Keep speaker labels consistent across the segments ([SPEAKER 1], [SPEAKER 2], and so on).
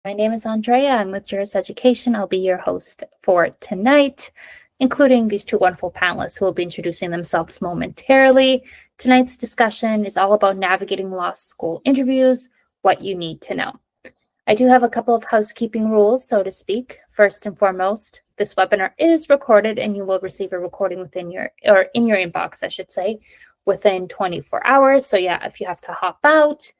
[SPEAKER 1] My name is Andrea. I'm with Juris Education. I'll be your host for tonight, including these two wonderful panelists who will be introducing themselves momentarily. Tonight's discussion is all about navigating law school interviews, what you need to know. I do have a couple of housekeeping rules, so to speak. First and foremost, this webinar is recorded and you will receive a recording in your inbox, I should say, within 24 hours. So yeah, if you have to hop out,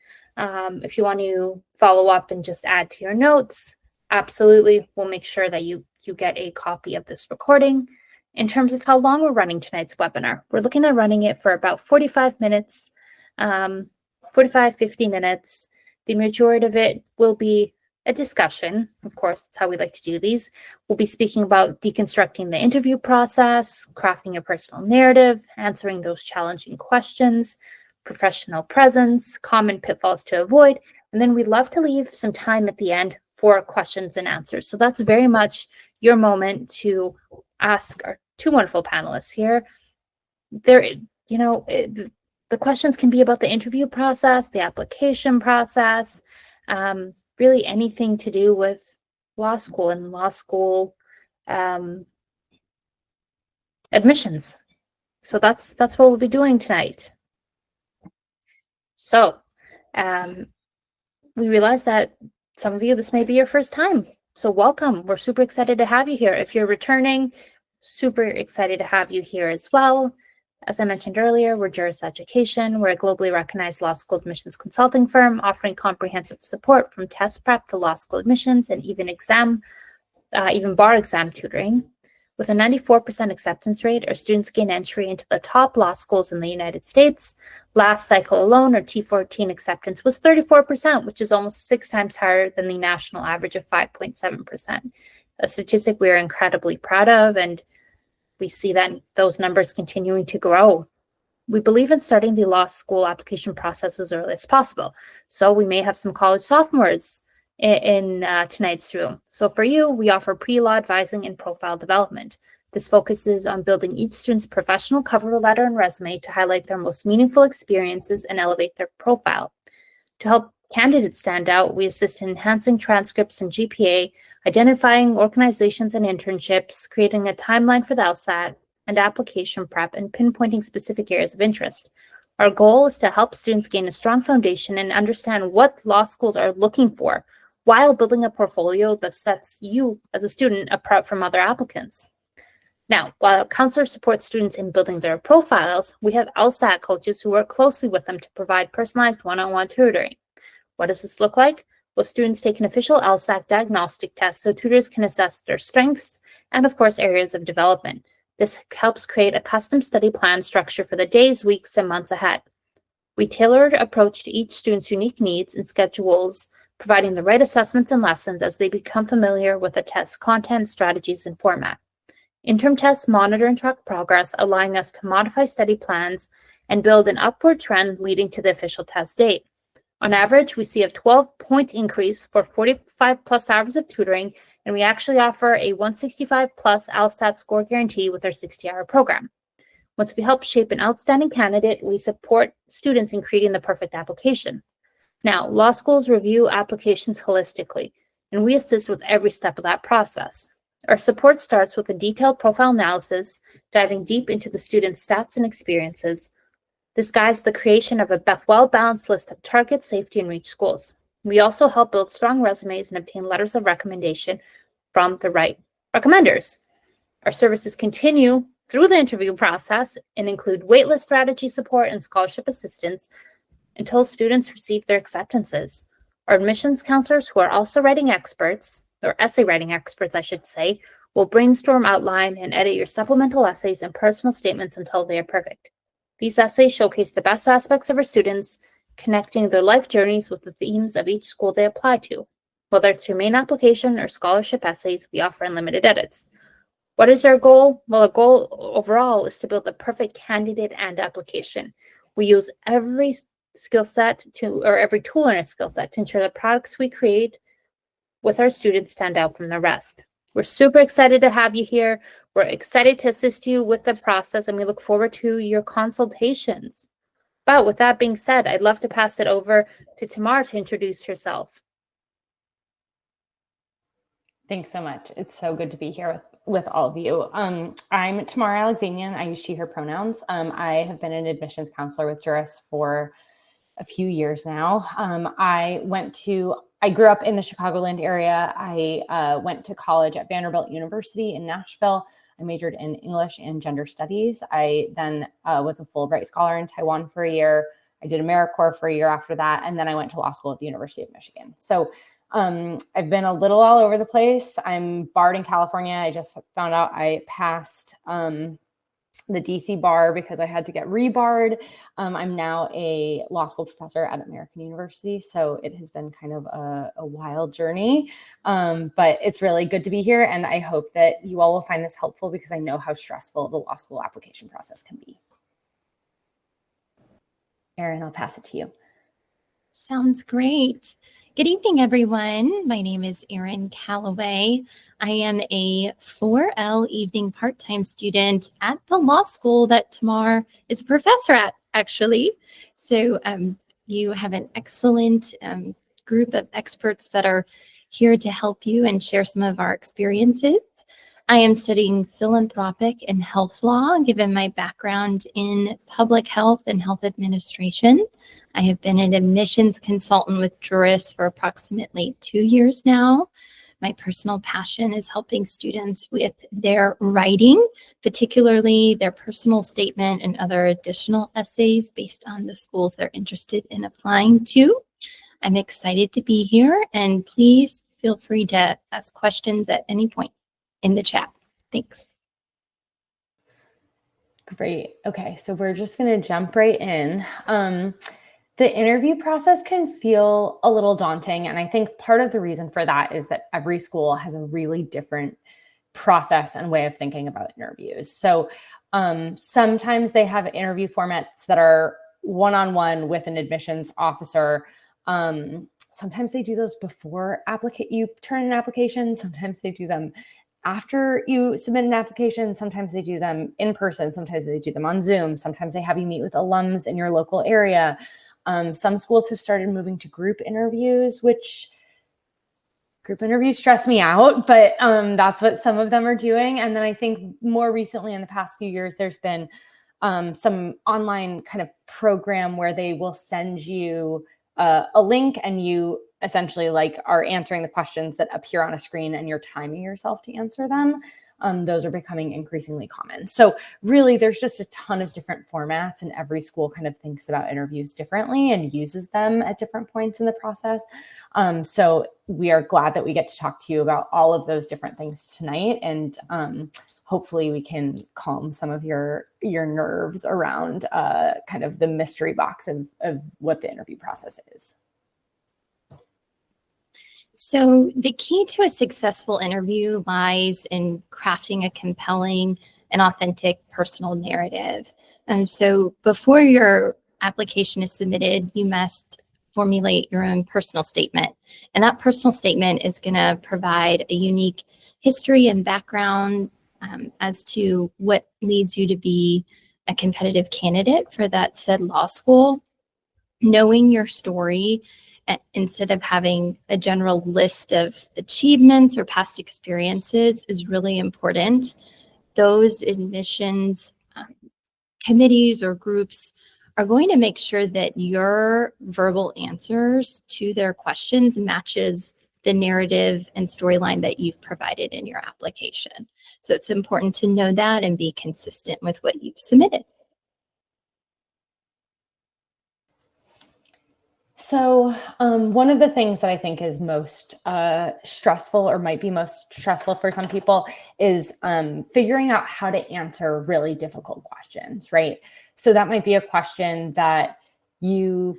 [SPEAKER 1] if you want to follow up and just add to your notes, absolutely, we'll make sure that you get a copy of this recording. In terms of how long we're running tonight's webinar, we're looking at running it for about 45 minutes, 50 minutes. The majority of it will be a discussion. Of course, that's how we like to do these. We'll be speaking about deconstructing the interview process, crafting a personal narrative, answering those challenging questions, professional presence, common pitfalls to avoid, and then we'd love to leave some time at the end for questions and answers. So that's very much your moment to ask our two wonderful panelists here. The questions can be about the interview process, the application process, really anything to do with law school and law school admissions. So that's what we'll be doing tonight. So we realize that some of you, this may be your first time. So welcome. We're super excited to have you here. If you're returning, super excited to have you here as well. As I mentioned earlier, we're Juris Education. We're a globally recognized law school admissions consulting firm offering comprehensive support from test prep to law school admissions and even bar exam tutoring. With a 94% acceptance rate, our students gain entry into the top law schools in the United States. Last cycle alone, our T14 acceptance was 34%, which is almost 6 times higher than the national average of 5.7%. A statistic we are incredibly proud of, and we see that those numbers continuing to grow. We believe in starting the law school application process as early as possible. So we may have some college sophomores in tonight's room. So for you, we offer pre-law advising and profile development. This focuses on building each student's professional cover letter and resume to highlight their most meaningful experiences and elevate their profile. To help candidates stand out, we assist in enhancing transcripts and GPA, identifying organizations and internships, creating a timeline for the LSAT and application prep, and pinpointing specific areas of interest. Our goal is to help students gain a strong foundation and understand what law schools are looking for, while building a portfolio that sets you as a student apart from other applicants. Now, while counselors support students in building their profiles, we have LSAT coaches who work closely with them to provide personalized one-on-one tutoring. What does this look like? Well, students take an official LSAT diagnostic test so tutors can assess their strengths and, of course, areas of development. This helps create a custom study plan structure for the days, weeks, and months ahead. We tailored approach to each student's unique needs and schedules, providing the right assessments and lessons as they become familiar with the test content, strategies, and format. Interim tests monitor and track progress, allowing us to modify study plans and build an upward trend leading to the official test date. On average, we see a 12-point increase for 45 plus hours of tutoring, and we actually offer a 165 plus LSAT score guarantee with our 60-hour program. Once we help shape an outstanding candidate, we support students in creating the perfect application. Now, law schools review applications holistically, and we assist with every step of that process. Our support starts with a detailed profile analysis, diving deep into the student's stats and experiences. This guides the creation of a well-balanced list of target, safety, and reach schools. We also help build strong resumes and obtain letters of recommendation from the right recommenders. Our services continue through the interview process and include waitlist strategy support and scholarship assistance until students receive their acceptances. Our admissions counselors, who are also writing experts, or essay writing experts, I should say, will brainstorm, outline, and edit your supplemental essays and personal statements until they are perfect. These essays showcase the best aspects of our students, connecting their life journeys with the themes of each school they apply to. Whether it's your main application or scholarship essays, we offer unlimited edits. What is our goal? Well, our goal overall is to build the perfect candidate and application. We use every skill set every tool in our skill set to ensure the products we create with our students stand out from the rest. We're super excited to have you here. We're excited to assist you with the process, and we look forward to your consultations. But with that being said, I'd love to pass it over to Tamar to introduce herself.
[SPEAKER 2] Thanks so much. It's so good to be here with all of you. I'm Tamar Alexanian. I use she, her pronouns. I have been an admissions counselor with Juris for a few years now. I grew up in the Chicagoland area. I went to college at Vanderbilt University in Nashville. I majored in English and gender studies. I then was a Fulbright scholar in Taiwan for a year. I did AmeriCorps for a year after that. And then I went to law school at the University of Michigan. So I've been a little all over the place. I'm barred in California. I just found out I passed the DC bar because I had to get rebarred. I'm now a law school professor at American University. So it has been kind of a wild journey, but it's really good to be here. And I hope that you all will find this helpful because I know how stressful the law school application process can be. Erin, I'll pass it to you.
[SPEAKER 3] Sounds great. Good evening, everyone. My name is Erin Calloway. I am a 4L evening part-time student at the law school that Tamar is a professor at, actually. So you have an excellent group of experts that are here to help you and share some of our experiences. I am studying philanthropic and health law, given my background in public health and health administration. I have been an admissions consultant with Juris for approximately 2 years now. My personal passion is helping students with their writing, particularly their personal statement and other additional essays based on the schools they're interested in applying to. I'm excited to be here, and please feel free to ask questions at any point in the chat. Thanks.
[SPEAKER 2] Great. Okay, so we're just going to jump right in. The interview process can feel a little daunting. And I think part of the reason for that is that every school has a really different process and way of thinking about interviews. So sometimes they have interview formats that are one-on-one with an admissions officer. Sometimes they do those before you turn an application. Sometimes they do them after you submit an application. Sometimes they do them in person. Sometimes they do them on Zoom. Sometimes they have you meet with alums in your local area. Some schools have started moving to group interviews, which group interviews stress me out, but that's what some of them are doing. And then I think more recently in the past few years, there's been some online kind of program where they will send you a link and you essentially are answering the questions that appear on a screen and you're timing yourself to answer them. Those are becoming increasingly common. So really, there's just a ton of different formats, and every school kind of thinks about interviews differently and uses them at different points in the process. So we are glad that we get to talk to you about all of those different things tonight, and hopefully we can calm some of your nerves around kind of the mystery box of what the interview process is.
[SPEAKER 3] So the key to a successful interview lies in crafting a compelling and authentic personal narrative. So before your application is submitted, you must formulate your own personal statement. And that personal statement is going to provide a unique history and background as to what leads you to be a competitive candidate for that said law school. Knowing your story, instead of having a general list of achievements or past experiences, is really important. Those admissions committees or groups are going to make sure that your verbal answers to their questions matches the narrative and storyline that you've provided in your application. So it's important to know that and be consistent with what you've submitted.
[SPEAKER 2] So one of the things that I think is most stressful, or might be most stressful for some people, is figuring out how to answer really difficult questions, right? So that might be a question that you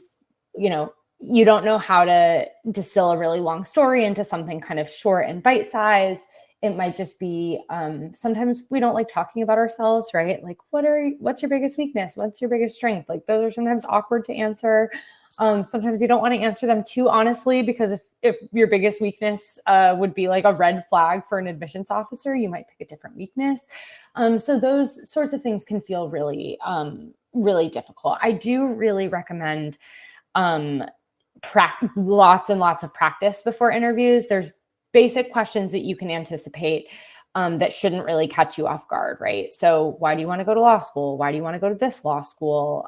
[SPEAKER 2] don't know how to distill a really long story into something kind of short and bite-sized. It might just be, sometimes we don't like talking about ourselves, right? Like, what's your biggest weakness? What's your biggest strength? Like, those are sometimes awkward to answer. Sometimes you don't want to answer them too honestly, because if your biggest weakness would be like a red flag for an admissions officer, you might pick a different weakness. So those sorts of things can feel really, really difficult. I do really recommend lots and lots of practice before interviews. There's basic questions that you can anticipate that shouldn't really catch you off guard, right? So why do you want to go to law school? Why do you want to go to this law school?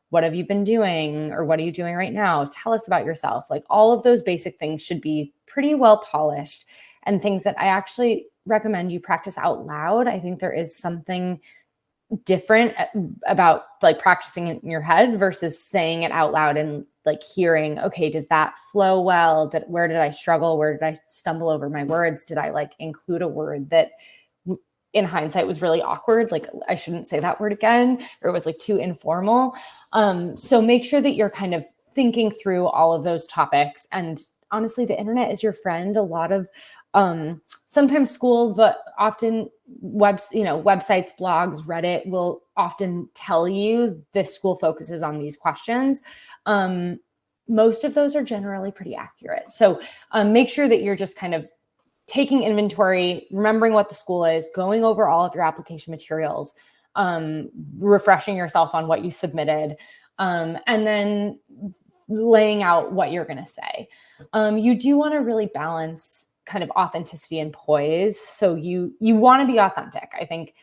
[SPEAKER 2] What have you been doing, or what are you doing right now? Tell us about yourself. Like, all of those basic things should be pretty well polished, and things that I actually recommend you practice out loud. I think there is something different about like practicing it in your head versus saying it out loud and like hearing, okay, does that flow well? Where did I struggle? Where did I stumble over my words? Did I like include a word that in hindsight was really awkward? Like, I shouldn't say that word again, or it was like too informal. So make sure that you're kind of thinking through all of those topics. And honestly, the internet is your friend. A lot of sometimes schools, but often websites, blogs, Reddit will often tell you this school focuses on these questions. Most of those are generally pretty accurate. So make sure that you're just kind of taking inventory, remembering what the school is, going over all of your application materials, refreshing yourself on what you submitted, and then laying out what you're going to say. You do want to really balance kind of authenticity and poise. So you want to be authentic. I think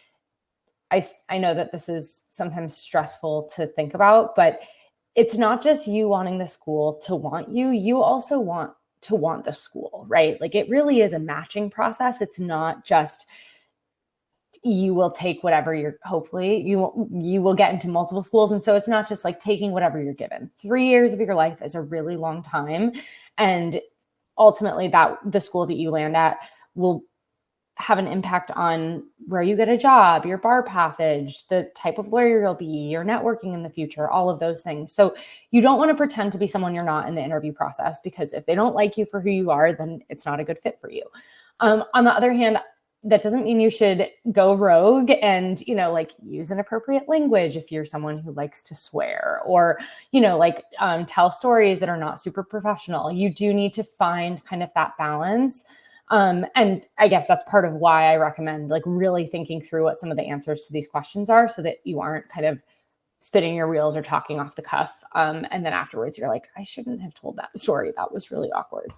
[SPEAKER 2] I know that this is sometimes stressful to think about, but it's not just you wanting the school to want you. You also want to want the school, right? Like, it really is a matching process. It's not just you will take whatever hopefully you will get into multiple schools. And so it's not just like taking whatever you're given. 3 years of your life is a really long time. And ultimately the school that you land at will have an impact on where you get a job, your bar passage, the type of lawyer you'll be, your networking in the future, all of those things. So you don't want to pretend to be someone you're not in the interview process, because if they don't like you for who you are, then it's not a good fit for you. On the other hand, that doesn't mean you should go rogue and, like, use inappropriate language if you're someone who likes to swear, or, tell stories that are not super professional. You do need to find kind of that balance. And I guess that's part of why I recommend like really thinking through what some of the answers to these questions are, so that you aren't kind of spinning your wheels or talking off the cuff. And then afterwards you're like, I shouldn't have told that story. That was really awkward.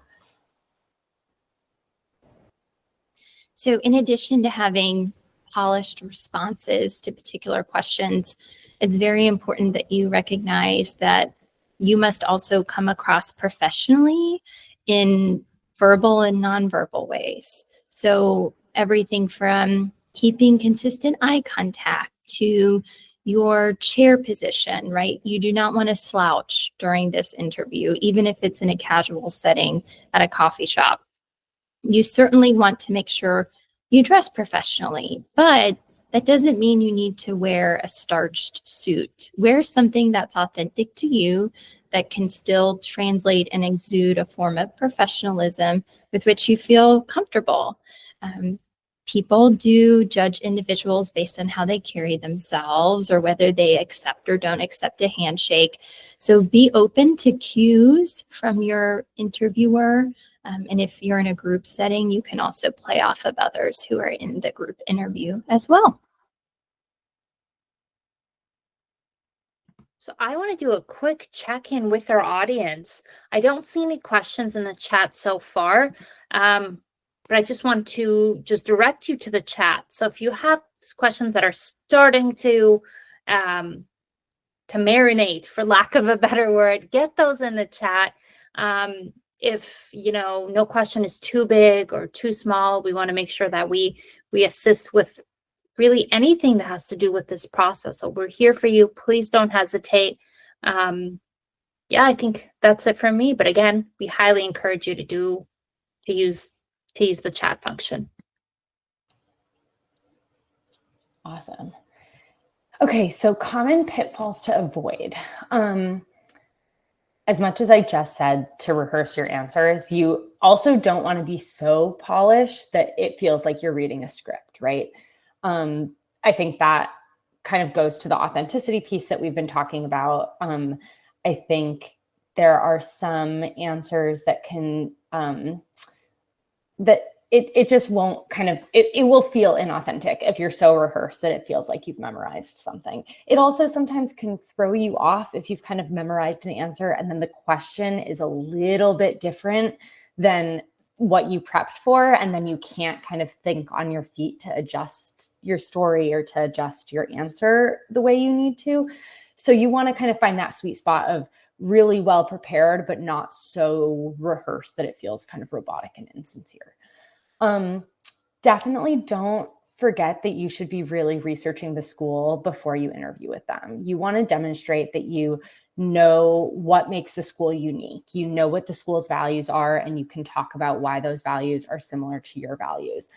[SPEAKER 3] So in addition to having polished responses to particular questions, it's very important that you recognize that you must also come across professionally in verbal and nonverbal ways. So everything from keeping consistent eye contact to your chair position, right? You do not want to slouch during this interview, even if it's in a casual setting at a coffee shop. You certainly want to make sure you dress professionally, but that doesn't mean you need to wear a starched suit. Wear something that's authentic to you, that can still translate and exude a form of professionalism with which you feel comfortable. People do judge individuals based on how they carry themselves, or whether they accept or don't accept a handshake. So be open to cues from your interviewer. And if you're in a group setting, you can also play off of others who are in the group interview as well.
[SPEAKER 1] So I want to do a quick check-in with our audience. I don't see any questions in the chat so far, but I just want to direct you to the chat. So if you have questions that are starting to marinate, for lack of a better word, get those in the chat. If no question is too big or too small, we want to make sure that we assist with really anything that has to do with this process. So we're here for you. Please don't hesitate. I think that's it from me. But again, we highly encourage you to use the chat function.
[SPEAKER 2] Awesome. Okay, so common pitfalls to avoid. As much as I just said to rehearse your answers, you also don't want to be so polished that it feels like you're reading a script, right? I think that kind of goes to the authenticity piece that we've been talking about. I think there are some answers that can, that it just won't kind of, it will feel inauthentic if you're so rehearsed that it feels like you've memorized something. It also sometimes can throw you off if you've kind of memorized an answer and then the question is a little bit different than what you prepped for, and then you can't kind of think on your feet to adjust your story or to adjust your answer the way you need to. So you want to kind of find that sweet spot of really well prepared, but not so rehearsed that it feels kind of robotic and insincere. Definitely don't forget that you should be really researching the school before you interview with them. You want to demonstrate that you know what makes the school unique. You know what the school's values are, and you can talk about why those values are similar to your values,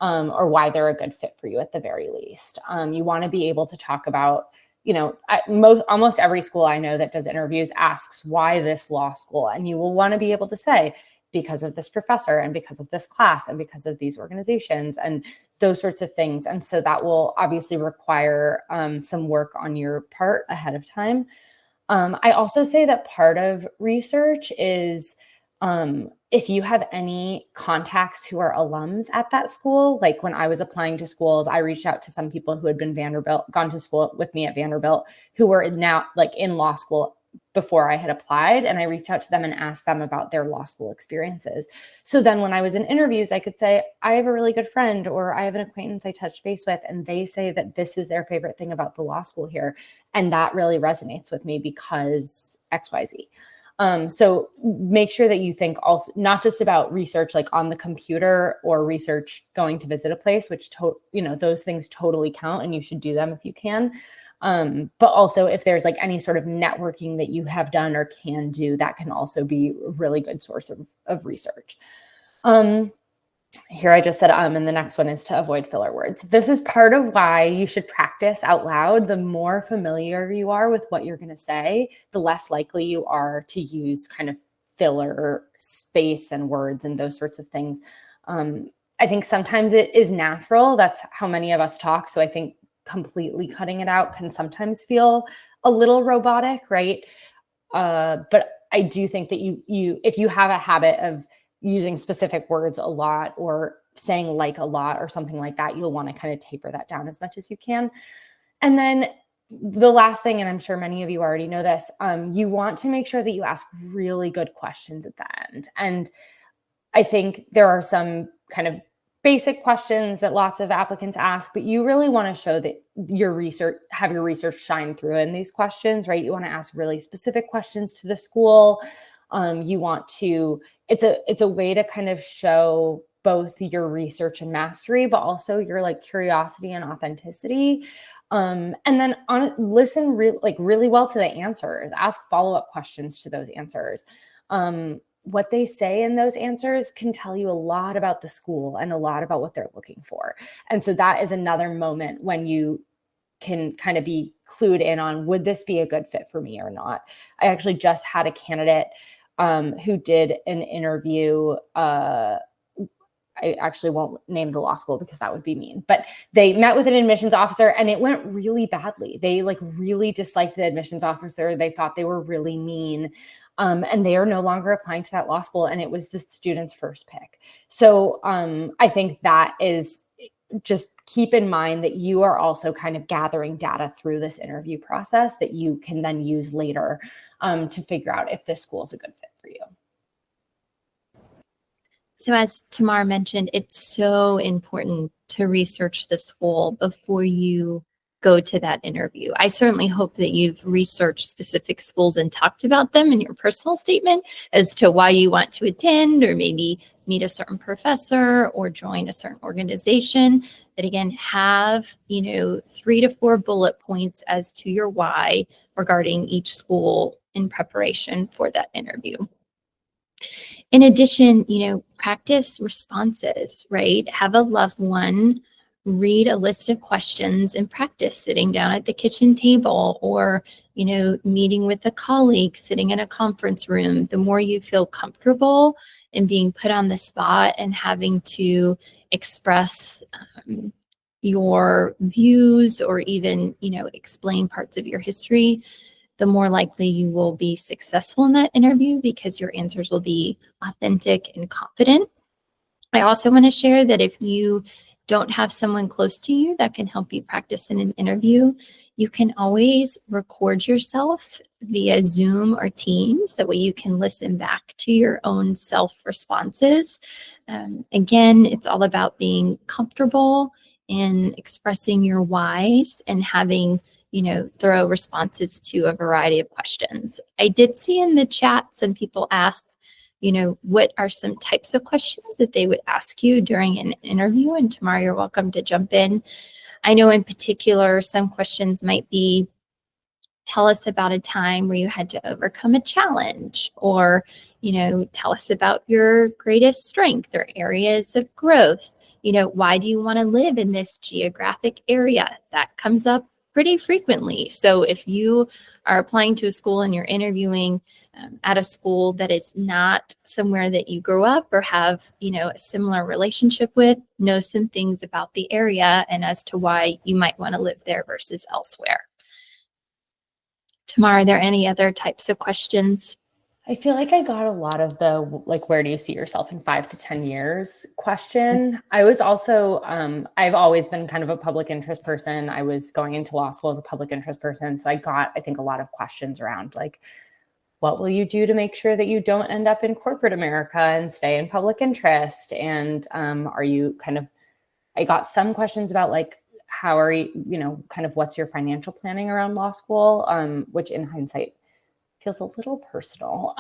[SPEAKER 2] or why they're a good fit for you at the very least. You want to be able to talk about, almost every school I know that does interviews asks why this law school, and you will want to be able to say, because of this professor and because of this class and because of these organizations and those sorts of things. And so that will obviously require some work on your part ahead of time. I also say that part of research is if you have any contacts who are alums at that school. Like when I was applying to schools, I reached out to some people who had been gone to school with me at Vanderbilt, who were now like in law school before I had applied, and I reached out to them and asked them about their law school experiences. So then when I was in interviews, I could say, I have a really good friend, or I have an acquaintance I touched base with, and they say that this is their favorite thing about the law school here. And that really resonates with me because XYZ. So make sure that you think also not just about research like on the computer or research going to visit a place, which those things totally count and you should do them if you can. But also if there's like any sort of networking that you have done or can do, that can also be a really good source of research. Here I just said, and the next one is to avoid filler words. This is part of why you should practice out loud. The more familiar you are with what you're going to say, the less likely you are to use kind of filler space and words and those sorts of things. I think sometimes it is natural. That's how many of us talk. So I think completely cutting it out can sometimes feel a little robotic, right? But I do think that you if you have a habit of using specific words a lot or saying like a lot or something like that, you'll want to kind of taper that down as much as you can. And then the last thing, and I'm sure many of you already know this, you want to make sure that you ask really good questions at the end. And I think there are some kind of basic questions that lots of applicants ask, but you really want to show that have your research shine through in these questions, right? You want to ask really specific questions to the school. You want to, it's a way to kind of show both your research and mastery, but also your like curiosity and authenticity. And then listen really well to the answers, ask follow-up questions to those answers. What they say in those answers can tell you a lot about the school and a lot about what they're looking for. And so that is another moment when you can kind of be clued in on, would this be a good fit for me or not? I actually just had a candidate who did an interview. I actually won't name the law school because that would be mean, but they met with an admissions officer and it went really badly. They like really disliked the admissions officer. They thought they were really mean. And they are no longer applying to that law school. And it was the student's first pick. So I think that is just keep in mind that you are also kind of gathering data through this interview process that you can then use later to figure out if this school is a good fit for you.
[SPEAKER 3] So as Tamar mentioned, it's so important to research the school before you go to that interview. I certainly hope that you've researched specific schools and talked about them in your personal statement as to why you want to attend or maybe meet a certain professor or join a certain organization. But again, have 3 to 4 bullet points as to your why regarding each school in preparation for that interview. In addition, practice responses, right? Have a loved one read a list of questions and practice sitting down at the kitchen table or, meeting with a colleague, sitting in a conference room. The more you feel comfortable in being put on the spot and having to express your views or even, explain parts of your history, the more likely you will be successful in that interview because your answers will be authentic and confident. I also want to share that if you don't have someone close to you that can help you practice in an interview, you can always record yourself via Zoom or Teams. That way you can listen back to your own self responses. Again, it's all about being comfortable in expressing your whys and having, thorough responses to a variety of questions. I did see in the chat some people asked, what are some types of questions that they would ask you during an interview? And Tamar, you're welcome to jump in. I know in particular, some questions might be, tell us about a time where you had to overcome a challenge, or, tell us about your greatest strength or areas of growth. Why do you want to live in this geographic area? That comes up pretty frequently. So if you are applying to a school and you're interviewing at a school that is not somewhere that you grew up or have, a similar relationship with, know some things about the area and as to why you might want to live there versus elsewhere. Tamar, are there any other types of questions?
[SPEAKER 2] I feel like I got a lot of the, where do you see yourself in 5 to 10 years question. I was also, I've always been kind of a public interest person. I was going into law school as a public interest person. So I got, I think, a lot of questions around what will you do to make sure that you don't end up in corporate America and stay in public interest? And are you I got some questions about how are you, what's your financial planning around law school, which in hindsight feels a little personal.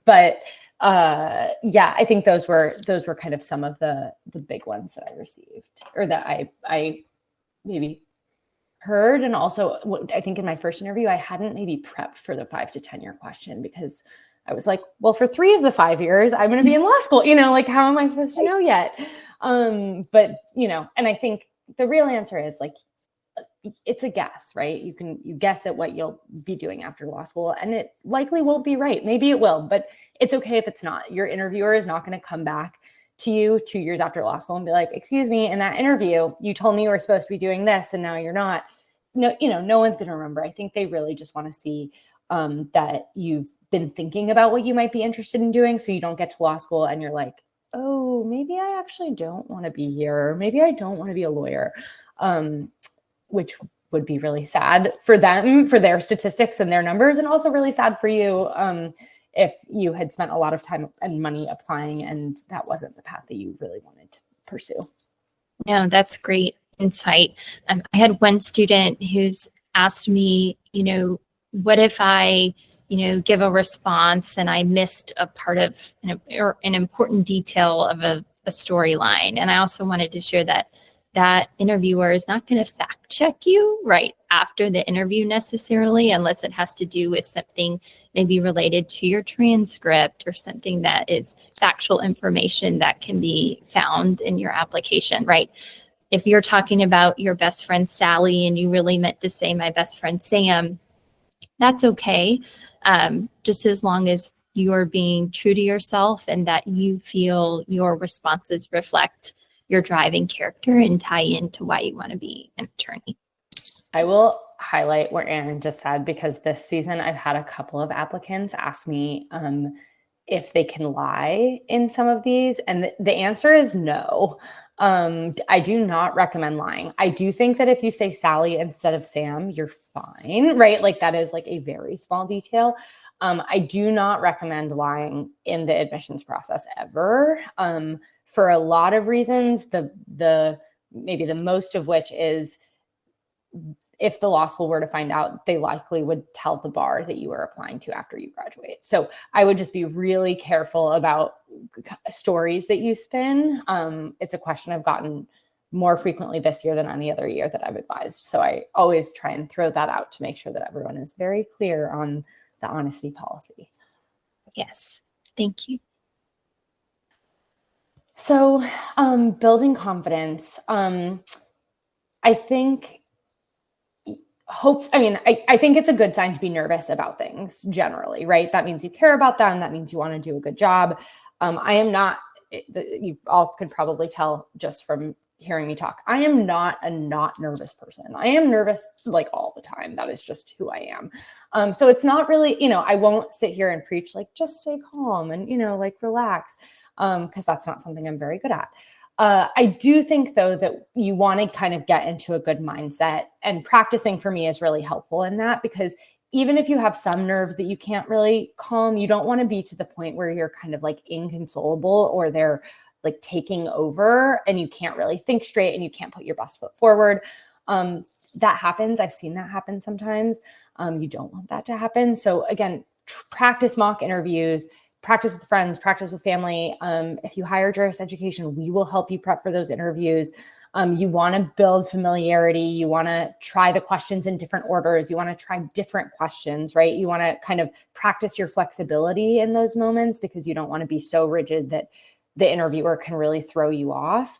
[SPEAKER 2] But I think those were kind of some of the big ones that I received, or that I maybe heard. And also I think in my first interview, I hadn't maybe prepped for the 5 to 10 year question, because I was like, well, for 3 of the 5 years, I'm going to be in law school, how am I supposed to know yet? But, and I think the real answer is it's a guess, right? You guess at what you'll be doing after law school, and it likely won't be right. Maybe it will, but it's okay if it's not. Your interviewer is not going to come back to you 2 years after law school and be like, excuse me, in that interview, you told me you were supposed to be doing this and now you're not. No, no one's going to remember. I think they really just want to see that you've been thinking about what you might be interested in doing, so you don't get to law school and you're like, oh, maybe I actually don't want to be here. Maybe I don't want to be a lawyer, which would be really sad for them, for their statistics and their numbers, and also really sad for you if you had spent a lot of time and money applying and that wasn't the path that you really wanted to pursue.
[SPEAKER 3] No, that's great insight. I had one student who's asked me, what if I, give a response and I missed a part of an important detail of a storyline. And I also wanted to share that interviewer is not going to fact check you right after the interview necessarily, unless it has to do with something maybe related to your transcript or something that is factual information that can be found in your application, right? If you're talking about your best friend Sally and you really meant to say my best friend Sam, that's okay. Just as long as you're being true to yourself and that you feel your responses reflect your driving character and tie into why you want to be an attorney.
[SPEAKER 2] I will highlight what Erin just said, because this season I've had a couple of applicants ask me if they can lie in some of these. And the answer is no. I do not recommend lying. I do think that if you say Sally instead of Sam, you're fine, right? That is a very small detail. I do not recommend lying in the admissions process ever, for a lot of reasons. The maybe the most of which is, if the law school were to find out, they likely would tell the bar that you were applying to after you graduate. So I would just be really careful about stories that you spin. It's a question I've gotten more frequently this year than any other year that I've advised. So I always try and throw that out to make sure that everyone is very clear on the honesty policy.
[SPEAKER 3] Yes, thank you.
[SPEAKER 2] So building confidence, I think I think it's a good sign to be nervous about things generally, right? That means you care about them. That means you want to do a good job. I am not, you all could probably tell just from hearing me talk, I am not a not nervous person. I am nervous all the time. That is just who I am. So it's not really, I won't sit here and preach just stay calm and, relax, because that's not something I'm very good at. I do think, though, that you want to kind of get into a good mindset, and practicing for me is really helpful in that, because even if you have some nerves that you can't really calm, you don't want to be to the point where you're kind of like inconsolable, or they're like taking over and you can't really think straight and you can't put your best foot forward. That happens. I've seen that happen sometimes. You don't want that to happen. So again, practice mock interviews, practice with friends, practice with family. If you hire Juris Education, we will help you prep for those interviews. You want to build familiarity. You want to try the questions in different orders. You want to try different questions, right? You want to kind of practice your flexibility in those moments, because you don't want to be so rigid that the interviewer can really throw you off.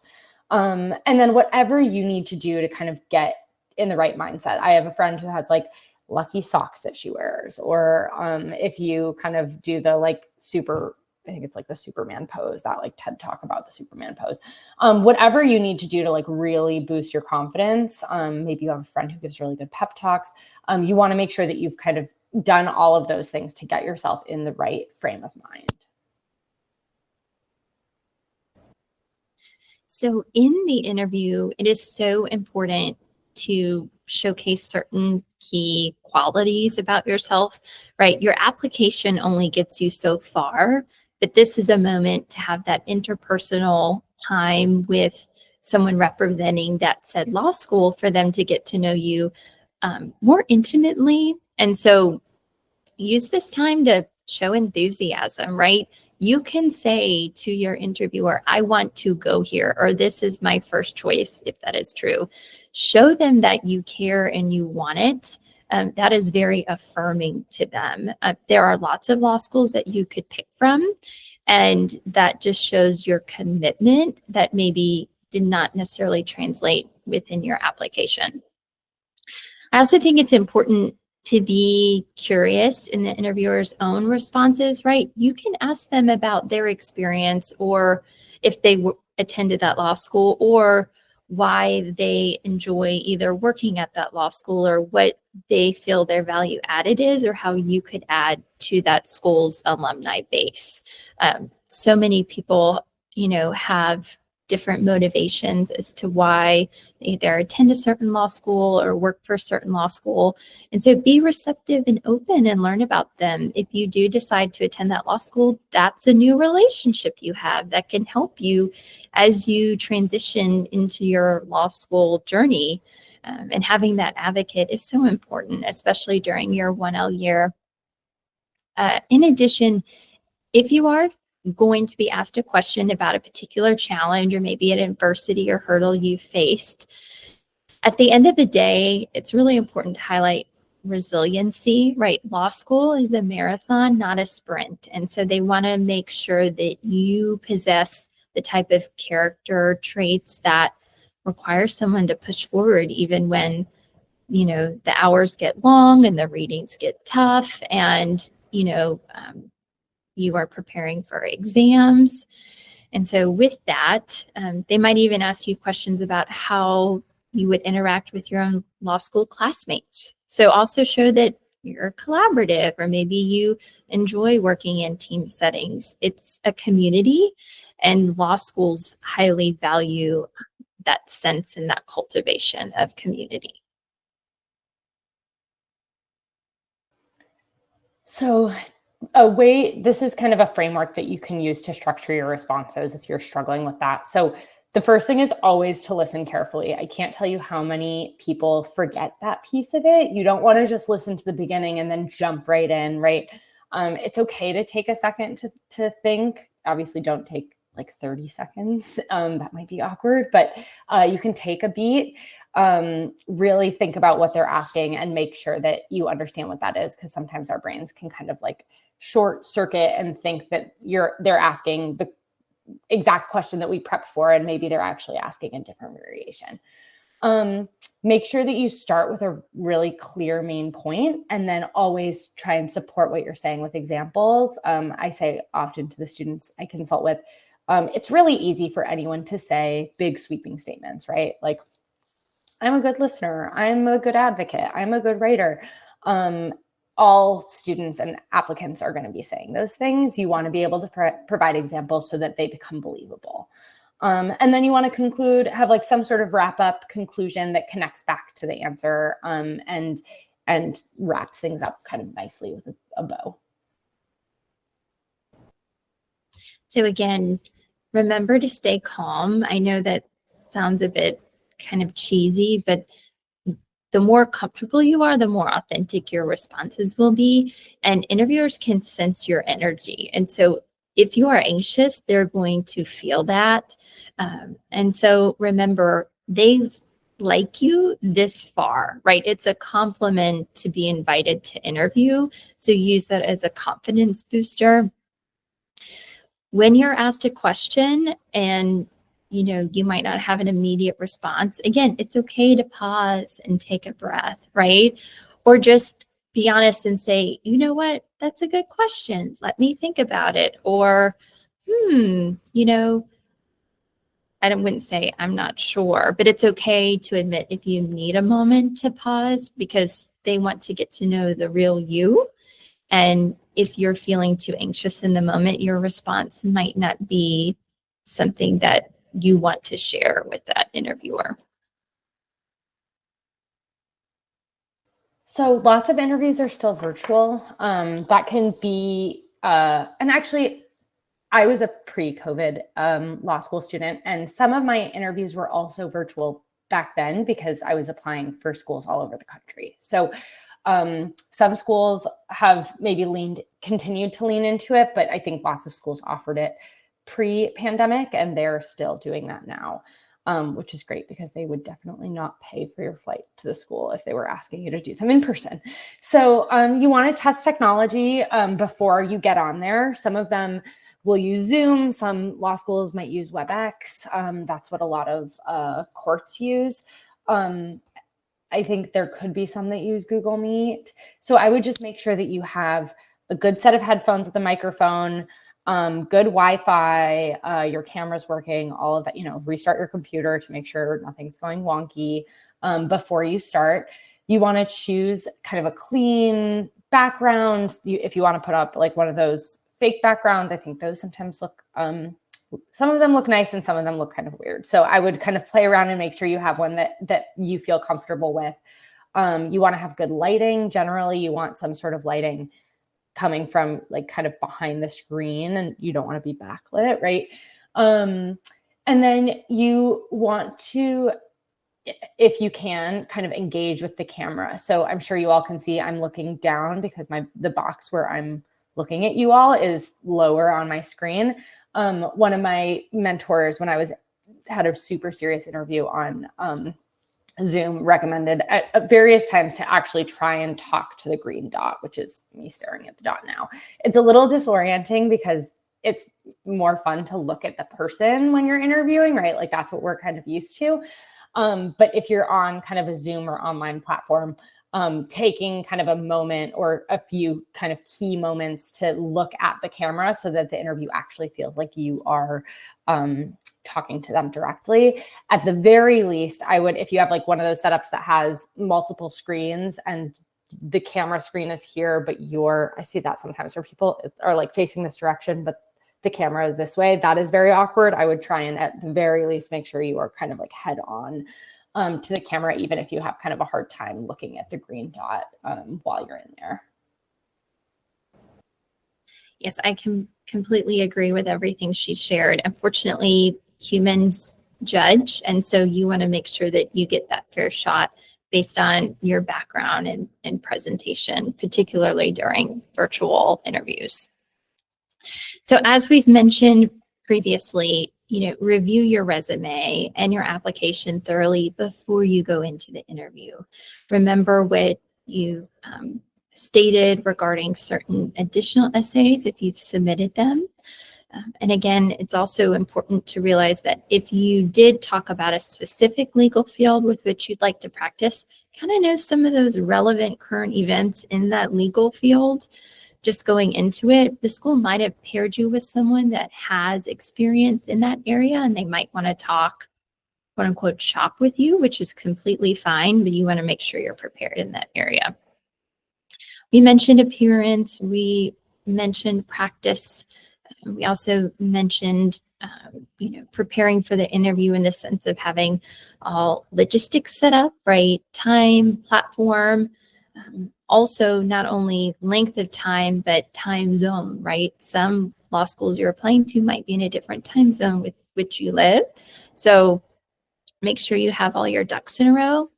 [SPEAKER 2] And then whatever you need to do to kind of get in the right mindset. I have a friend who has like lucky socks that she wears, or if you kind of do the like I think it's like the Superman pose, that like TED Talk about the Superman pose. Whatever you need to do to like really boost your confidence. Maybe you have a friend who gives really good pep talks. You want to make sure that you've kind of done all of those things to get yourself in the right frame of mind.
[SPEAKER 3] So in the interview, it is so important to showcase certain key qualities about yourself, right? Your application only gets you so far, but this is a moment to have that interpersonal time with someone representing that said law school for them to get to know you more intimately. And so use this time to show enthusiasm, right? You can say to your interviewer, I want to go here, or this is my first choice, if that is true. Show them that you care and you want it. That is very affirming to them. There are lots of law schools that you could pick from, and that just shows your commitment that maybe did not necessarily translate within your application. I also think it's important to be curious in the interviewer's own responses, right? You can ask them about their experience, or if they attended that law school, or why they enjoy either working at that law school, or what they feel their value added is, or how you could add to that school's alumni base. So many people, have different motivations as to why they either attend a certain law school or work for a certain law school. And so be receptive and open and learn about them. If you do decide to attend that law school, that's a new relationship you have that can help you as you transition into your law school journey. And having that advocate is so important, especially during your 1L year. In addition, if you are going to be asked a question about a particular challenge, or maybe an adversity or hurdle you faced, at the end of the day, it's really important to highlight resiliency, right? Law school is a marathon, not a sprint. And so they want to make sure that you possess the type of character traits that require someone to push forward, even when, the hours get long and the readings get tough, and, you are preparing for exams. And so with that, they might even ask you questions about how you would interact with your own law school classmates. So also show that you're collaborative, or maybe you enjoy working in team settings. It's a community, and law schools highly value that sense and that cultivation of community.
[SPEAKER 2] So this is kind of a framework that you can use to structure your responses if you're struggling with that. So the first thing is always to listen carefully. I can't tell you how many people forget that piece of it. You don't want to just listen to the beginning and then jump right in, right? It's okay to take a second to think. Obviously, don't take like 30 seconds. That might be awkward, but you can take a beat. Really think about what they're asking and make sure that you understand what that is, because sometimes our brains can kind of like short circuit and think that they're asking the exact question that we prepped for, and maybe they're actually asking a different variation. Make sure that you start with a really clear main point, and then always try and support what you're saying with examples. I say often to the students I consult with, it's really easy for anyone to say big sweeping statements, right? Like, I'm a good listener, I'm a good advocate, I'm a good writer. All students and applicants are going to be saying those things. You want to be able to provide examples so that they become believable. And then you want to conclude, have like some sort of wrap up conclusion that connects back to the answer, and wraps things up kind of nicely with a bow.
[SPEAKER 3] So again, remember to stay calm. I know that sounds a bit kind of cheesy, but the more comfortable you are, the more authentic your responses will be. And interviewers can sense your energy. And so if you are anxious, they're going to feel that. And so remember, they like you this far, right? It's a compliment to be invited to interview. So use that as a confidence booster. When you're asked a question and you might not have an immediate response, again, it's okay to pause and take a breath, right? Or just be honest and say, you know what, that's a good question. Let me think about it. Or, I wouldn't say I'm not sure, but it's okay to admit if you need a moment to pause, because they want to get to know the real you. And if you're feeling too anxious in the moment, your response might not be something that you want to share with that interviewer.
[SPEAKER 2] So lots of interviews are still virtual. That can be, and actually, I was a pre-COVID law school student, and some of my interviews were also virtual back then because I was applying for schools all over the country. So some schools have maybe continued to lean into it, but I think lots of schools offered it pre-pandemic, and they're still doing that now, which is great because they would definitely not pay for your flight to the school if they were asking you to do them in person. So you want to test technology before you get on there. Some of them will use Zoom. Some law schools might use WebEx. That's what a lot of courts use. I think there could be some that use Google Meet. So I would just make sure that you have a good set of headphones with a microphone, good Wi-Fi, your camera's working, all of that, restart your computer to make sure nothing's going wonky before you start. You want to choose kind of a clean background. If you want to put up like one of those fake backgrounds, I think those sometimes look, some of them look nice and some of them look kind of weird. So I would kind of play around and make sure you have one that you feel comfortable with. You want to have good lighting. Generally, you want some sort of lighting coming from like kind of behind the screen, and you don't want to be backlit, right? And then you want to, if you can, kind of engage with the camera. So I'm sure you all can see I'm looking down because the box where I'm looking at you all is lower on my screen. One of my mentors, when I had a super serious interview on Zoom, recommended at various times to actually try and talk to the green dot, which is me staring at the dot now. It's a little disorienting because it's more fun to look at the person when you're interviewing, right? Like that's what we're kind of used to. But if you're on kind of a Zoom or online platform, taking kind of a moment or a few kind of key moments to look at the camera so that the interview actually feels like you are talking to them directly. At the very least, I would, if you have like one of those setups that has multiple screens and the camera screen is here, but I see that sometimes where people are like facing this direction, but the camera is this way. That is very awkward. I would try and at the very least make sure you are kind of like head on to the camera, even if you have kind of a hard time looking at the green dot while you're in there.
[SPEAKER 3] Yes, I can completely agree with everything she shared. Unfortunately, humans judge, and so you want to make sure that you get that fair shot based on your background and presentation, particularly during virtual interviews. So as we've mentioned previously, review your resume and your application thoroughly before you go into the interview. Remember what you stated regarding certain additional essays if you've submitted them. And again, it's also important to realize that if you did talk about a specific legal field with which you'd like to practice, kind of know some of those relevant current events in that legal field. Just going into it, the school might have paired you with someone that has experience in that area, and they might want to talk, quote unquote, shop with you, which is completely fine, but you want to make sure you're prepared in that area. We mentioned appearance, we mentioned practice. We also mentioned preparing for the interview in the sense of having all logistics set up, right? Time, platform, also not only length of time, but time zone, right? Some law schools you're applying to might be in a different time zone with which you live. So make sure you have all your ducks in a row.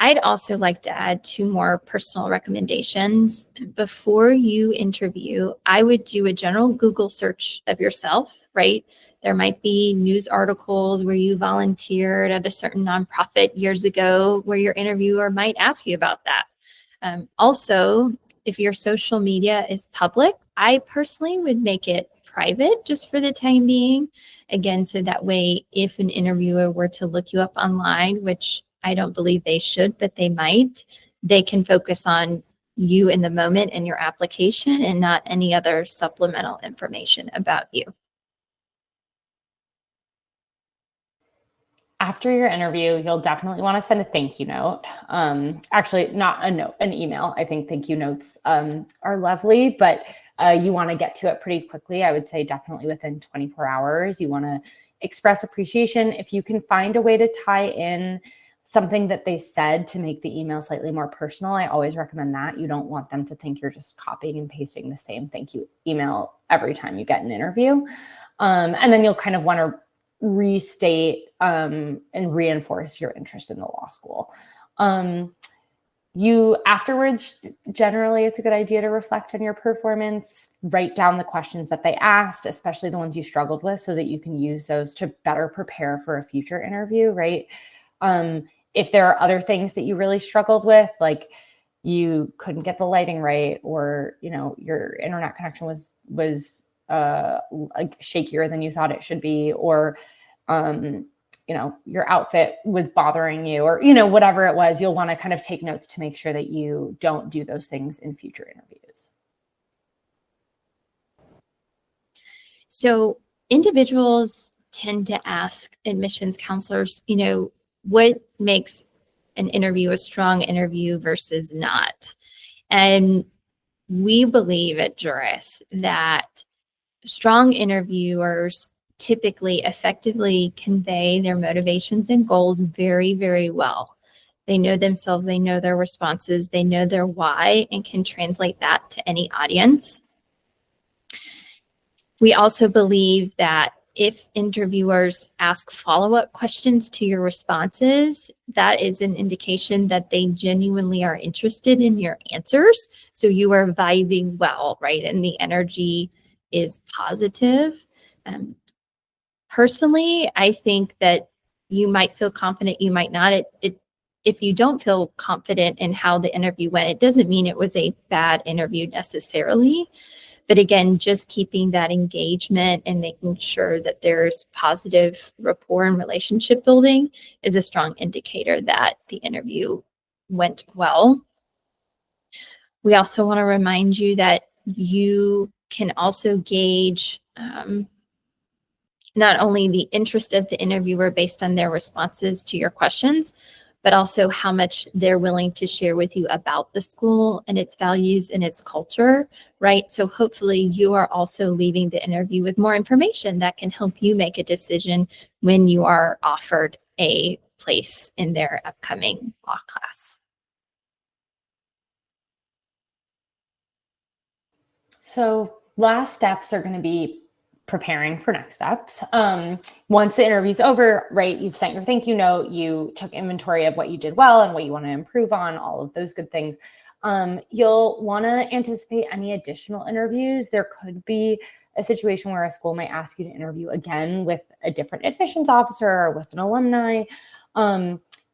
[SPEAKER 3] I'd also like to add 2 more personal recommendations. Before you interview, I would do a general Google search of yourself, right? There might be news articles where you volunteered at a certain nonprofit years ago where your interviewer might ask you about that. Also, if your social media is public, I personally would make it private just for the time being. Again, so that way, if an interviewer were to look you up online, which I don't believe they should, but they might, they can focus on you in the moment and your application and not any other supplemental information about you.
[SPEAKER 2] After your interview, you'll definitely want to send a thank you note. Actually, not a note, an email. I think thank you notes are lovely, but you want to get to it pretty quickly. I would say definitely within 24 hours. You want to express appreciation. If you can find a way to tie in something that they said to make the email slightly more personal, I always recommend that. You don't want them to think you're just copying and pasting the same thank you email every time you get an interview. And then you'll kind of want to restate and reinforce your interest in the law school. You afterwards, generally, it's a good idea to reflect on your performance, write down the questions that they asked, especially the ones you struggled with, so that you can use those to better prepare for a future interview, right? If there are other things that you really struggled with, like you couldn't get the lighting right, or, your internet connection was like shakier than you thought it should be, or, your outfit was bothering you, or, whatever it was, you'll want to kind of take notes to make sure that you don't do those things in future interviews.
[SPEAKER 3] So individuals tend to ask admissions counselors, what makes an interview a strong interview versus not? And we believe at Juris that strong interviewers typically effectively convey their motivations and goals very, very well. They know themselves, they know their responses, they know their why, and can translate that to any audience. We also believe that if interviewers ask follow-up questions to your responses, that is an indication that they genuinely are interested in your answers. So you are vibing well, right? And the energy is positive. Personally, I think that you might feel confident, you might not. If you don't feel confident in how the interview went, it doesn't mean it was a bad interview necessarily. But again, just keeping that engagement and making sure that there's positive rapport and relationship building is a strong indicator that the interview went well. We also want to remind you that you can also gauge not only the interest of the interviewer based on their responses to your questions, but also how much they're willing to share with you about the school and its values and its culture, right? So hopefully you are also leaving the interview with more information that can help you make a decision when you are offered a place in their upcoming law class.
[SPEAKER 2] So last steps are going to be preparing for next steps. Once the interview's over, right, you've sent your thank you note, you took inventory of what you did well and what you want to improve on, all of those good things. You'll want to anticipate any additional interviews. There could be a situation where a school might ask you to interview again with a different admissions officer or with an alumni.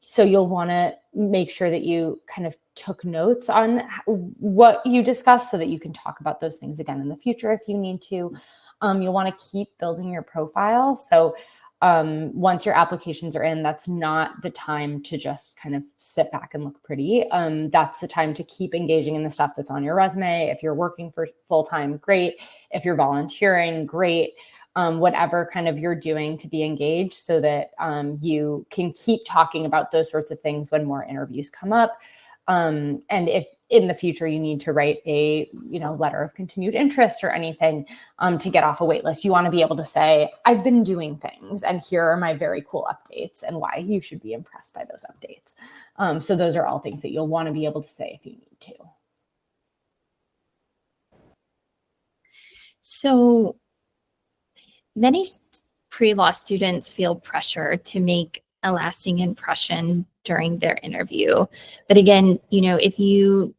[SPEAKER 2] So you'll want to make sure that you kind of took notes on what you discussed so that you can talk about those things again in the future if you need to. You'll want to keep building your profile. So once your applications are in, that's not the time to just kind of sit back and look pretty. That's the time to keep engaging in the stuff that's on your resume. If you're working for full-time, great. If you're volunteering, great. Whatever kind of you're doing to be engaged so that you can keep talking about those sorts of things when more interviews come up. And if in the future you need to write a, letter of continued interest or anything to get off a wait list, you want to be able to say, I've been doing things and here are my very cool updates and why you should be impressed by those updates. So those are all things that you'll want to be able to say if you need to.
[SPEAKER 3] So many pre-law students feel pressure to make a lasting impression during their interview. But again, if you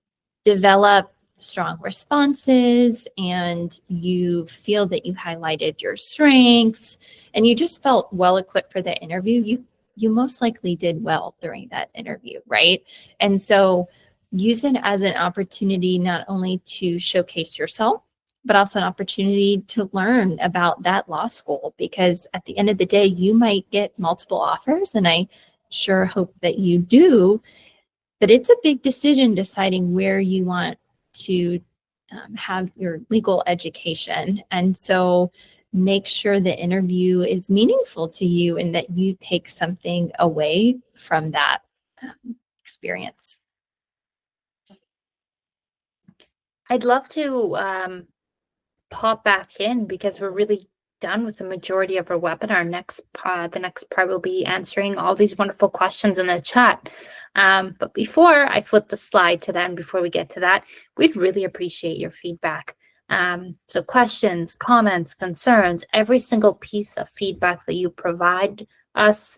[SPEAKER 3] develop strong responses and you feel that you highlighted your strengths and you just felt well equipped for the interview, you most likely did well during that interview, right? And so use it as an opportunity not only to showcase yourself, but also an opportunity to learn about that law school, because at the end of the day, you might get multiple offers, and I sure hope that you do, but it's a big decision deciding where you want to have your legal education. And so make sure the interview is meaningful to you and that you take something away from that experience.
[SPEAKER 1] I'd love to pop back in because we're really done with the majority of our webinar. The next part will be answering all these wonderful questions in the chat. But before I flip the slide to that, and before we get to that, we'd really appreciate your feedback. So questions, comments, concerns, every single piece of feedback that you provide us,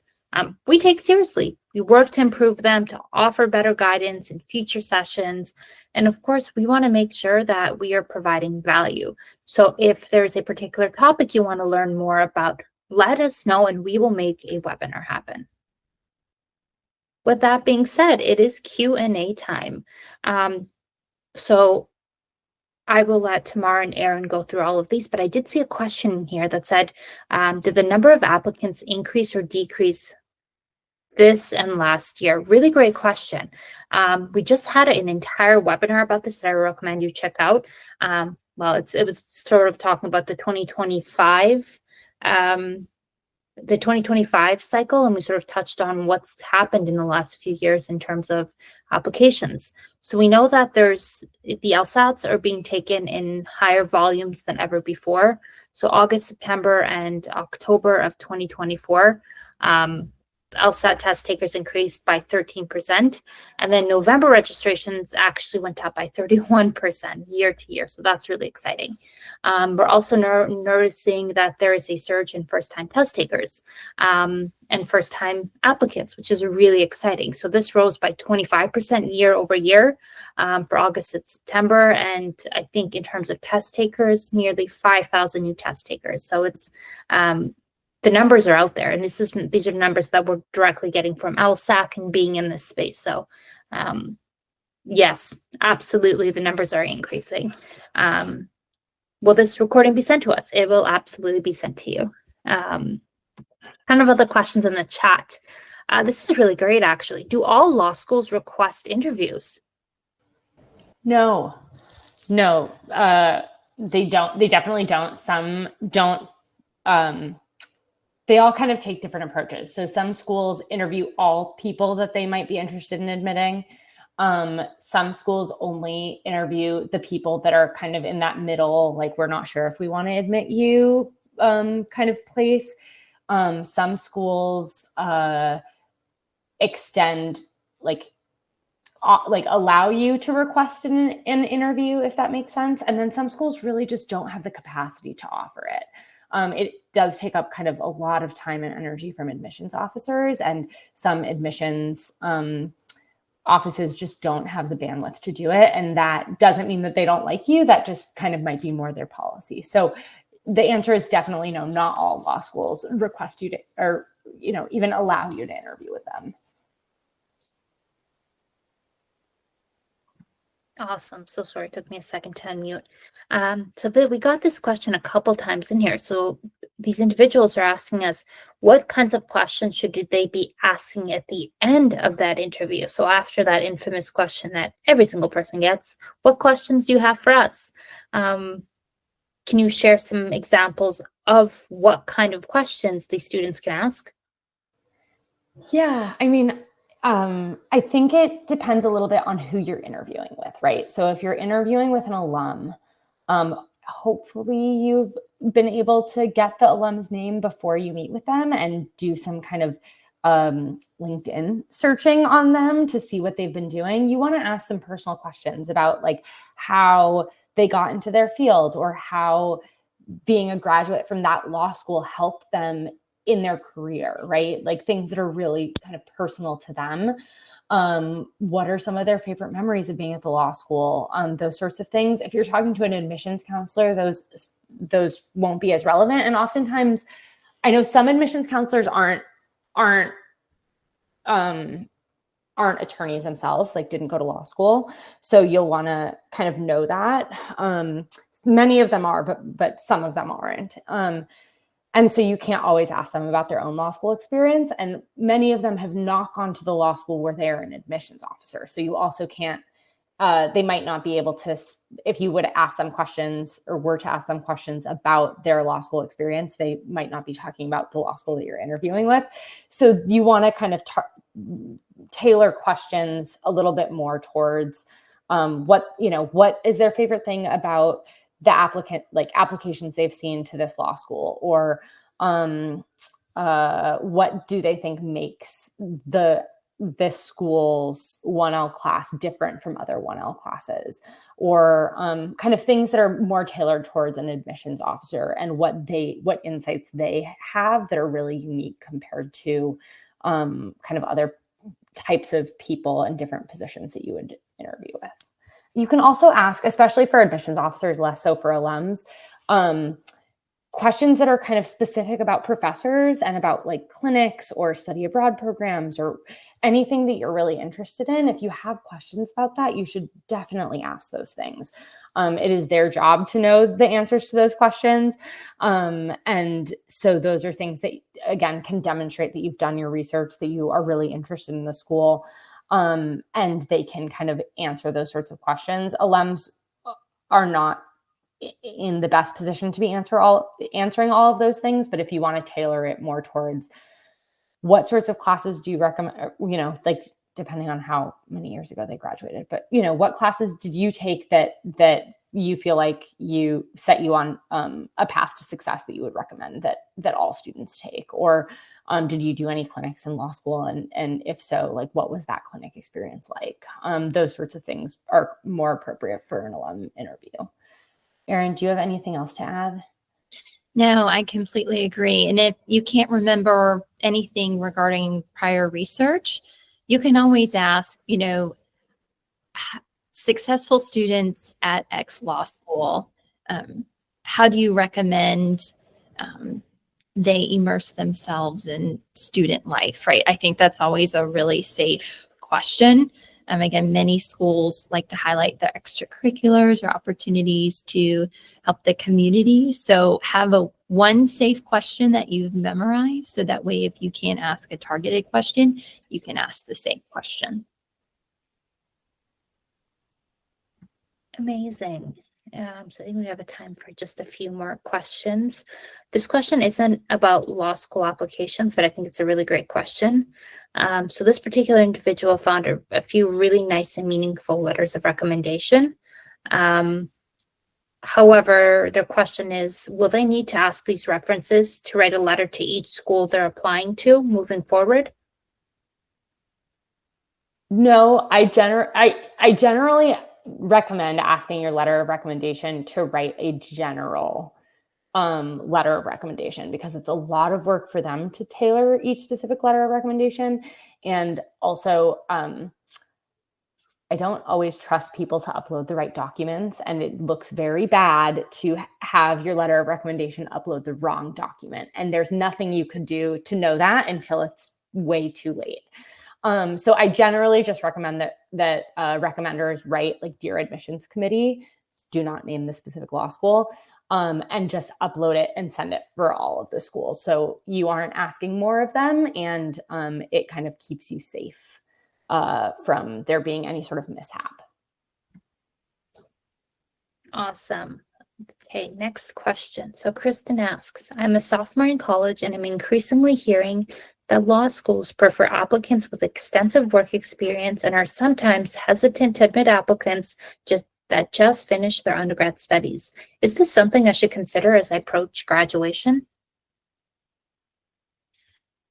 [SPEAKER 1] we take seriously. We work to improve them, to offer better guidance in future sessions. And of course, we want to make sure that we are providing value. So if there's a particular topic you want to learn more about, let us know and we will make a webinar happen. With that being said, it is Q&A time. So I will let Tamar and Aaron go through all of these, but I did see a question here that said, did the number of applicants increase or decrease this and last year? Really great question. We just had an entire webinar about this that I recommend you check out. Well, it was sort of talking about the 2025 cycle, and we sort of touched on what's happened in the last few years in terms of applications. So we know that the LSATs are being taken in higher volumes than ever before. So August, September, and October of 2024, LSAT test takers increased by 13%. And then November registrations actually went up by 31% year to year. So that's really exciting. We're also noticing that there is a surge in first-time test takers and first-time applicants, which is really exciting. So this rose by 25% year over year for August and September. And I think in terms of test takers, nearly 5,000 new test takers. So it's the numbers are out there, and these are numbers that we're directly getting from LSAC and being in this space. So yes, absolutely, the numbers are increasing. Will this recording be sent to us? It will absolutely be sent to you. Kind of other questions in the chat. This is really great, actually. Do all law schools request interviews?
[SPEAKER 2] No, they don't. They definitely don't. Some don't. They all kind of take different approaches. So some schools interview all people that they might be interested in admitting. Some schools only interview the people that are kind of in that middle, like we're not sure if we want to admit you kind of place. Some schools extend, like allow you to request an interview, if that makes sense. And then some schools really just don't have the capacity to offer it. It does take up kind of a lot of time and energy from admissions officers, and some admissions offices just don't have the bandwidth to do it. And that doesn't mean that they don't like you. That just kind of might be more their policy. So the answer is definitely no. Not all law schools request you to, or even allow you to interview with them.
[SPEAKER 1] Awesome. So sorry, it took me a second to unmute. So we got this question a couple times in here. So these individuals are asking us, what kinds of questions should they be asking at the end of that interview? So after that infamous question that every single person gets, what questions do you have for us? Can you share some examples of what kind of questions these students can ask?
[SPEAKER 2] Yeah, I mean, I think it depends a little bit on who you're interviewing with, right? So if you're interviewing with an alum, hopefully you've been able to get the alum's name before you meet with them and do some kind of LinkedIn searching on them to see what they've been doing. You want to ask some personal questions about like how they got into their field or how being a graduate from that law school helped them in their career, right? Like things that are really kind of personal to them. What are some of their favorite memories of being at the law school? Those sorts of things. If you're talking to an admissions counselor, those won't be as relevant. And oftentimes, I know some admissions counselors aren't attorneys themselves, like didn't go to law school. So you'll want to kind of know that. Many of them are, but some of them aren't. And so you can't always ask them about their own law school experience. And many of them have not gone to the law school where they're an admissions officer. So you also can't, they might not be able to, if you would ask them questions or were to ask them questions about their law school experience, they might not be talking about the law school that you're interviewing with. So you want to kind of tailor questions a little bit more towards what is their favorite thing about the applicant, like applications they've seen to this law school, or what do they think makes this school's 1L class different from other 1L classes, or kind of things that are more tailored towards an admissions officer and what insights they have that are really unique compared to kind of other types of people and different positions that you would interview with. You can also ask, especially for admissions officers, less so for alums, questions that are kind of specific about professors and about like clinics or study abroad programs or anything that you're really interested in. If you have questions about that, you should definitely ask those things. It is their job to know the answers to those questions. And so those are things that, again, can demonstrate that you've done your research, that you are really interested in the school. And they can kind of answer those sorts of questions. Alums are not in the best position to be answering all of those things. But if you want to tailor it more towards what sorts of classes do you recommend, like depending on how many years ago they graduated, but what classes did you take that you feel like you set you on a path to success that you would recommend that all students take? Or did you do any clinics in law school? And if so, like what was that clinic experience like? Those sorts of things are more appropriate for an alum interview. Erin, do you have anything else to add?
[SPEAKER 3] No, I completely agree. And if you can't remember anything regarding prior research, you can always ask, successful students at X law school, how do you recommend they immerse themselves in student life, right? I think that's always a really safe question. Again, many schools like to highlight the extracurriculars or opportunities to help the community. So have one safe question that you've memorized. So that way, if you can't ask a targeted question, you can ask the safe question.
[SPEAKER 1] Amazing. So I think we have a time for just a few more questions. This question isn't about law school applications, but I think it's a really great question. So this particular individual found a few really nice and meaningful letters of recommendation. However, their question is, will they need to ask these references to write a letter to each school they're applying to moving forward?
[SPEAKER 2] No, I generally recommend asking your letter of recommendation to write a general letter of recommendation, because it's a lot of work for them to tailor each specific letter of recommendation. And also, I don't always trust people to upload the right documents, and it looks very bad to have your letter of recommendation upload the wrong document. And there's nothing you could do to know that until it's way too late. So I generally just recommend that recommenders write like Dear Admissions Committee, do not name the specific law school, and just upload it and send it for all of the schools. So you aren't asking more of them, and it kind of keeps you safe from there being any sort of mishap.
[SPEAKER 1] Awesome. Okay, next question. So Kristen asks, I'm a sophomore in college and I'm increasingly hearing that law schools prefer applicants with extensive work experience and are sometimes hesitant to admit applicants that just finished their undergrad studies. Is this something I should consider as I approach graduation?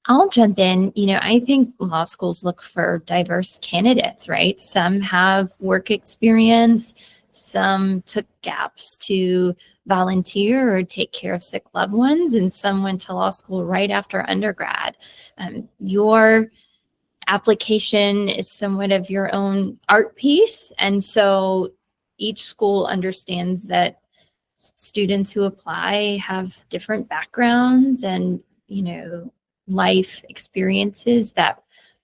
[SPEAKER 3] I'll jump in. I think law schools look for diverse candidates, right? Some have work experience, some took gaps to volunteer or take care of sick loved ones, and some went to law school right after undergrad. Your application is somewhat of your own art piece. And so each school understands that students who apply have different backgrounds and, life experiences that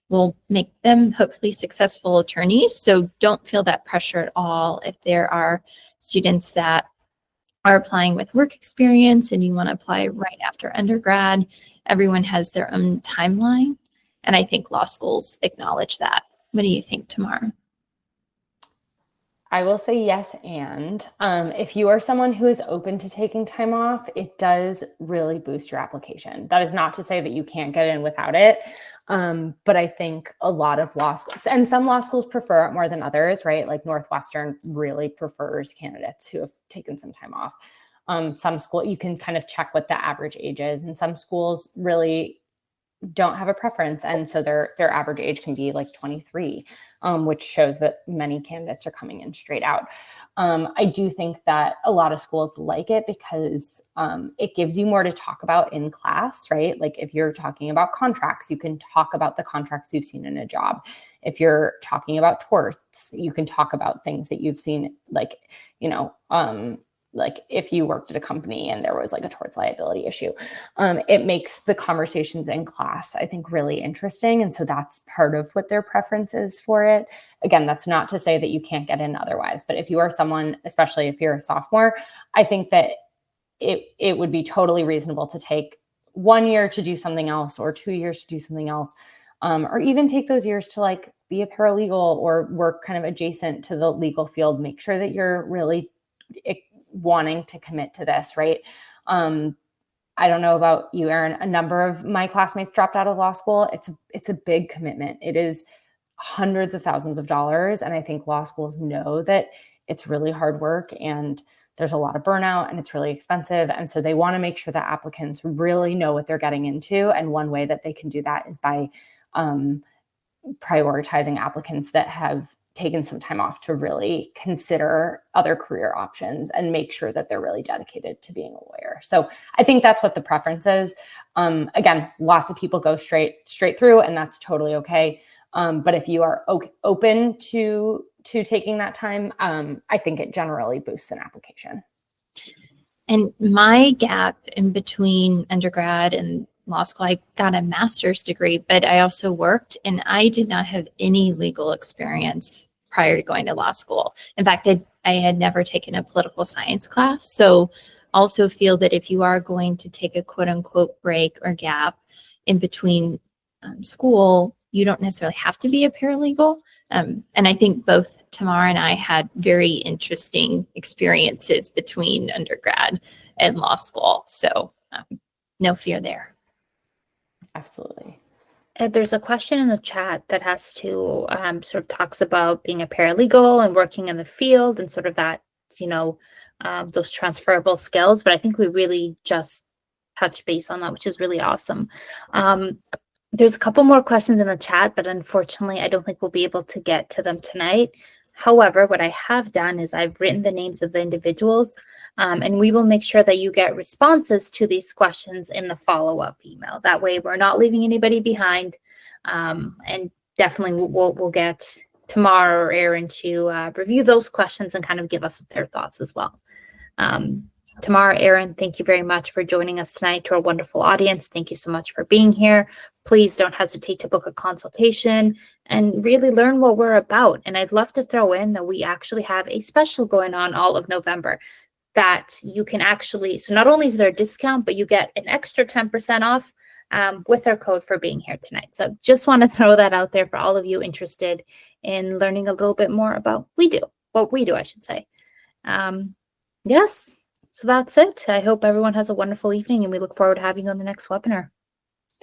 [SPEAKER 3] will make them hopefully successful attorneys. So don't feel that pressure at all if there are students that are applying with work experience and you want to apply right after undergrad. Everyone has their own timeline. And I think law schools acknowledge that. What do you think, Tamar?
[SPEAKER 2] I will say yes. And if you are someone who is open to taking time off, it does really boost your application. That is not to say that you can't get in without it. But I think a lot of law schools, and some law schools prefer it more than others, right? Like Northwestern really prefers candidates who have taken some time off. Some school, you can kind of check what the average age is, and some schools really don't have a preference. And so their average age can be like 23, which shows that many candidates are coming in straight out. I do think that a lot of schools like it because it gives you more to talk about in class, right? Like if you're talking about contracts, you can talk about the contracts you've seen in a job. If you're talking about torts, you can talk about things that you've seen, like, like if you worked at a company and there was like a torts liability issue. It makes the conversations in class, I think, really interesting. And so that's part of what their preference is for it. Again, that's not to say that you can't get in otherwise, but if you are someone, especially if you're a sophomore, I think that it would be totally reasonable to take 1 year to do something else or 2 years to do something else, or even take those years to like be a paralegal or work kind of adjacent to the legal field. Make sure that you're really wanting to commit to this, right? I don't know about you, Erin. A number of my classmates dropped out of law school. It's a big commitment. It is hundreds of thousands of dollars. And I think law schools know that it's really hard work and there's a lot of burnout and it's really expensive. And so they want to make sure that applicants really know what they're getting into. And one way that they can do that is by prioritizing applicants that have taken some time off to really consider other career options and make sure that they're really dedicated to being a lawyer. So I think that's what the preference is. Again, lots of people go straight through, and that's totally okay. But if you are open to taking that time, I think it generally boosts an application.
[SPEAKER 3] And my gap in between undergrad and law school, I got a master's degree, but I also worked, and I did not have any legal experience prior to going to law school. In fact, I had never taken a political science class. So also feel that if you are going to take a quote unquote break or gap in between school, you don't necessarily have to be a paralegal. And I think both Tamar and I had very interesting experiences between undergrad and law school. So no fear there.
[SPEAKER 2] Absolutely.
[SPEAKER 1] There's a question in the chat that has to sort of talks about being a paralegal and working in the field and sort of that, those transferable skills. But I think we really just touch base on that, which is really awesome. There's a couple more questions in the chat, but unfortunately, I don't think we'll be able to get to them tonight. However, what I have done is I've written the names of the individuals, and we will make sure that you get responses to these questions in the follow-up email. That way, we're not leaving anybody behind, and definitely we'll get Tamar or Erin to review those questions and kind of give us their thoughts as well. Tamar, Erin, thank you very much for joining us tonight. To our wonderful audience, thank you so much for being here. Please don't hesitate to book a consultation and really learn what we're about. And I'd love to throw in that we actually have a special going on all of November that you can actually, so not only is there a discount, but you get an extra 10% off with our code for being here tonight. So just want to throw that out there for all of you interested in learning a little bit more about what we do, I should say. Yes. So that's it. I hope everyone has a wonderful evening, and we look forward to having you on the next webinar.